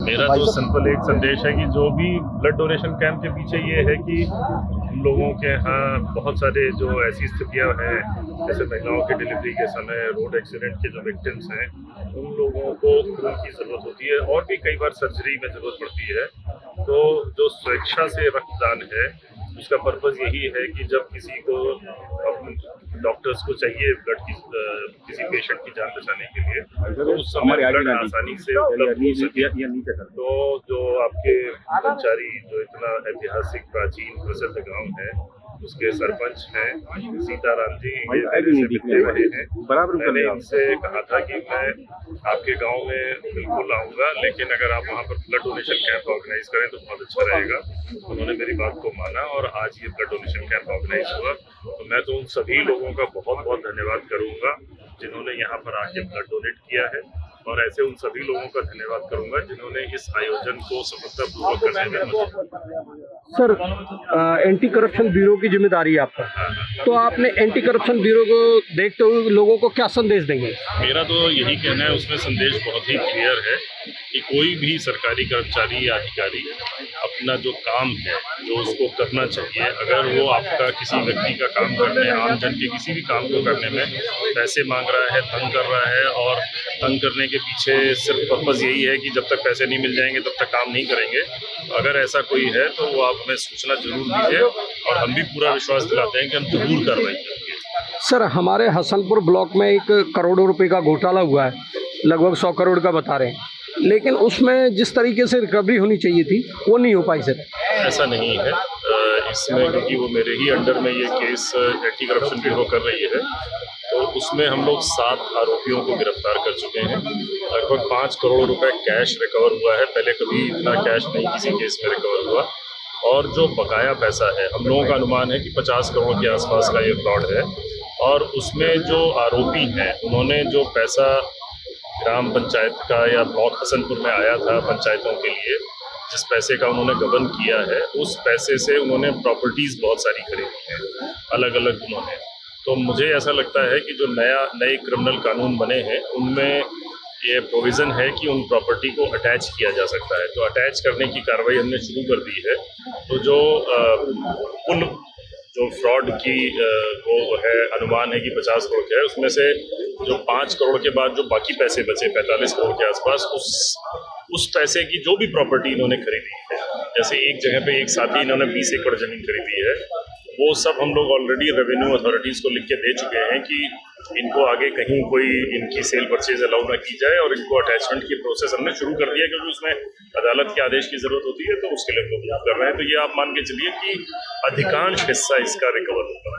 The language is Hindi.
मेरा तो सिंपल एक संदेश है कि जो भी ब्लड डोनेशन कैंप के पीछे ये है कि हम लोगों के यहाँ बहुत सारे जो ऐसी स्थितियाँ हैं, जैसे महिलाओं की डिलीवरी के समय रोड एक्सीडेंट के जो विक्टिम्स हैं, उन लोगों को खून की ज़रूरत होती है और भी कई बार सर्जरी में ज़रूरत पड़ती है। तो जो स्वेच्छा से रक्तदान है, उसका पर्पज़ यही है कि जब किसी को डॉक्टर्स को चाहिए ब्लड की किसी पेशेंट की जान बचाने के लिए, तो उस समय ब्लड आसानी से उपलब्ध हो सके। तो जो आपके कर्मचारी जो इतना ऐतिहासिक प्राचीन प्रसिद्ध गांव है, उसके सरपंच हैं सीताराम जी, ये मेरे से मिलते रहे हैं। मैंने इनसे कहा था कि मैं आपके गांव में बिल्कुल आऊंगा, लेकिन अगर आप वहां पर ब्लड डोनेशन कैंप ऑर्गेनाइज करें तो बहुत अच्छा रहेगा। उन्होंने मेरी बात को माना और आज ये ब्लड डोनेशन कैंप ऑर्गेनाइज हुआ। तो मैं तो उन सभी लोगों का बहुत बहुत धन्यवाद करूंगा जिन्होंने यहाँ पर आके ब्लड डोनेट किया है, और ऐसे उन सभी लोगों का धन्यवाद करूंगा जिन्होंने इस आयोजन को सफलतापूर्वक करने में मदद। सर, एंटी करप्शन ब्यूरो की जिम्मेदारी है आपका, तो आपने एंटी करप्शन ब्यूरो को देखते हुए लोगों को क्या संदेश देंगे? मेरा तो यही कहना है, उसमें संदेश बहुत ही क्लियर है कि कोई भी सरकारी कर्मचारी या अधिकारी अपना जो काम है, जो उसको करना चाहिए, अगर वो आपका किसी व्यक्ति का काम करने, आमजन के किसी भी काम को करने में पैसे मांग रहा है, तंग कर रहा है, और तंग करने के पीछे सिर्फ पर्पज़ यही है कि जब तक पैसे नहीं मिल जाएंगे तब तक काम नहीं करेंगे, अगर ऐसा कोई है तो वो आप हमें सूचना जरूर दीजिए, और हम भी पूरा विश्वास दिलाते हैं कि हम जरूर कार्रवाई करेंगे। सर, हमारे हसनपुर ब्लॉक में 1 करोड़ रुपए का घोटाला हुआ है, लगभग 100 करोड़ का बता रहे हैं, लेकिन उसमें जिस तरीके से रिकवरी होनी चाहिए थी वो नहीं हो पाई। सर, ऐसा नहीं है इसमें, क्योंकि वो मेरे ही अंडर में ये केस एंटी करप्शन ब्यूरो कर रही है, तो उसमें हम लोग 7 आरोपियों को गिरफ्तार कर चुके हैं। लगभग 5 करोड़ रुपए कैश रिकवर हुआ है, पहले कभी इतना कैश नहीं किसी केस में रिकवर हुआ, और जो बकाया पैसा है, हम लोगों का अनुमान है कि 50 करोड़ के आसपास का ये फ्रॉड है, और उसमें जो आरोपी हैं उन्होंने जो पैसा ग्राम पंचायत का या ब्लॉक हसनपुर में आया था पंचायतों के लिए, जिस पैसे का उन्होंने गबन किया है, उस पैसे से उन्होंने प्रॉपर्टीज़ बहुत सारी खरीदी हैं अलग अलग उन्होंने। तो मुझे ऐसा लगता है कि जो नए क्रिमिनल कानून बने हैं उनमें ये प्रोविज़न है कि उन प्रॉपर्टी को अटैच किया जा सकता है, तो अटैच करने की कार्रवाई हमने शुरू कर दी है। तो जो कुल जो फ्रॉड की वो है, अनुमान है कि 50 करोड़ का है, उसमें से जो 5 करोड़ के बाद जो बाकी पैसे बचे 45 करोड़ के आसपास, उस पैसे की जो भी प्रॉपर्टी इन्होंने खरीदी है, जैसे एक जगह पे एक साथी इन्होंने 20 एकड़ ज़मीन खरीदी है, वो सब हम लोग ऑलरेडी रेवेन्यू अथॉरिटीज़ को लिख के दे चुके हैं कि इनको आगे कहीं कोई इनकी सेल परचेज अलाउ ना की जाए, और इनको अटैचमेंट की प्रोसेस हमने शुरू कर दिया, क्योंकि उसमें अदालत के आदेश की ज़रूरत होती है, तो उसके लिए हम लोग कर रहे हैं। तो ये आप मान के चलिए कि अधिकांश हिस्सा इसका रिकवर होगा।